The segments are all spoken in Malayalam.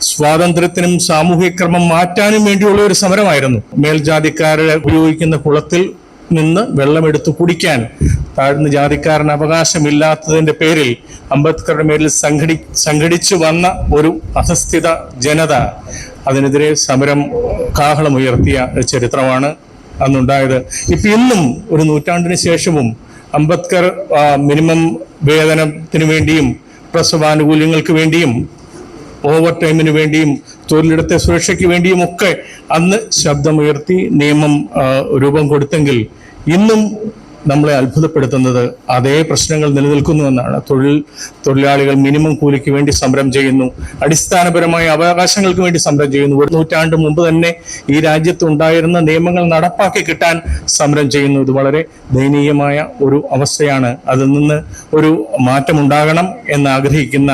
സ്വാതന്ത്ര്യത്തിനും സാമൂഹ്യക്രമം മാറ്റാനും വേണ്ടിയുള്ള ഒരു സമരമായിരുന്നു. മേൽജാതിക്കാരെ ഉപയോഗിക്കുന്ന കുളത്തിൽ നിന്ന് വെള്ളമെടുത്ത് കുടിക്കാൻ താഴ്ന്ന ജാതിക്കാരന് അവകാശമില്ലാത്തതിന്റെ പേരിൽ അംബേദ്കറുടെ മേലിൽ സംഘടിച്ചു വന്ന ഒരു അധസ്ഥിത ജനത അതിനെതിരെ സമരം കാഹളമുയർത്തിയ ചരിത്രമാണ് അന്നുണ്ടായത്. ഇപ്പൊ ഇന്നും ഒരു നൂറ്റാണ്ടിന് ശേഷവും അംബേദ്കർ മിനിമം വേതനത്തിന് വേണ്ടിയും പ്രസവാനുകൂല്യങ്ങൾക്ക് വേണ്ടിയും ഓവർ ടൈമിന് വേണ്ടിയും തൊഴിലിടത്തെ സുരക്ഷയ്ക്ക് വേണ്ടിയും ഒക്കെ അന്ന് ശബ്ദമുയർത്തി നിയമം രൂപം കൊടുത്തെങ്കിൽ ഇന്നും നമ്മളെ അത്ഭുതപ്പെടുത്തുന്നത് അതേ പ്രശ്നങ്ങൾ നിലനിൽക്കുന്നുവെന്നാണ്. തൊഴിലാളികൾ മിനിമം കൂലിക്ക് വേണ്ടി സമരം ചെയ്യുന്നു, അടിസ്ഥാനപരമായ അവകാശങ്ങൾക്ക് വേണ്ടി സമരം ചെയ്യുന്നു. ഒരു നൂറ്റാണ്ട് മുമ്പ് തന്നെ ഈ രാജ്യത്തുണ്ടായിരുന്ന നിയമങ്ങൾ നടപ്പാക്കി കിട്ടാൻ സമരം ചെയ്യുന്നു. ഇത് വളരെ ദയനീയമായ ഒരു അവസ്ഥയാണ്. അതിൽ നിന്ന് ഒരു മാറ്റമുണ്ടാകണം എന്നാഗ്രഹിക്കുന്ന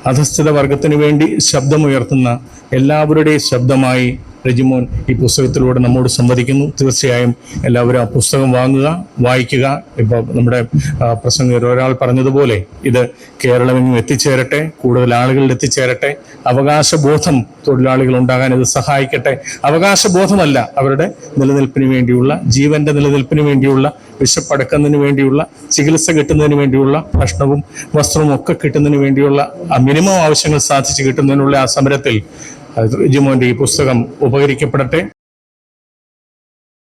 അധസ്ഥിത വർഗത്തിന് വേണ്ടി ശബ്ദമുയർത്തുന്ന എല്ലാവരുടെയും ശബ്ദമായി റെജിമോൻ ഈ പുസ്തകത്തിലൂടെ നമ്മോട് സംവദിക്കുന്നു. തീർച്ചയായും എല്ലാവരും ആ പുസ്തകം വാങ്ങുക, വായിക്കുക. ഇപ്പോൾ നമ്മുടെ പ്രസംഗകർ ഒരാൾ പറഞ്ഞതുപോലെ ഇത് കേരളമെങ്ങും എത്തിച്ചേരട്ടെ, കൂടുതൽ ആളുകളിൽ എത്തിച്ചേരട്ടെ. അവകാശബോധം തൊഴിലാളികൾ ഉണ്ടാകാൻ ഇത് സഹായിക്കട്ടെ. അവകാശബോധമല്ല, അവരുടെ നിലനിൽപ്പിന് വേണ്ടിയുള്ള, ജീവന്റെ നിലനിൽപ്പിന് വേണ്ടിയുള്ള, വിശപ്പടക്കുന്നതിന് വേണ്ടിയുള്ള, ചികിത്സ കിട്ടുന്നതിന് വേണ്ടിയുള്ള, ഭക്ഷണവും വസ്ത്രവും ഒക്കെ കിട്ടുന്നതിന് വേണ്ടിയുള്ള മിനിമം ആവശ്യങ്ങൾ സാധിച്ചു കിട്ടുന്നതിനുള്ള ആ സമരത്തിൽ റെജിമോന്റെ ഈ പുസ്തകം ഉപകരിക്കപ്പെടട്ടെ.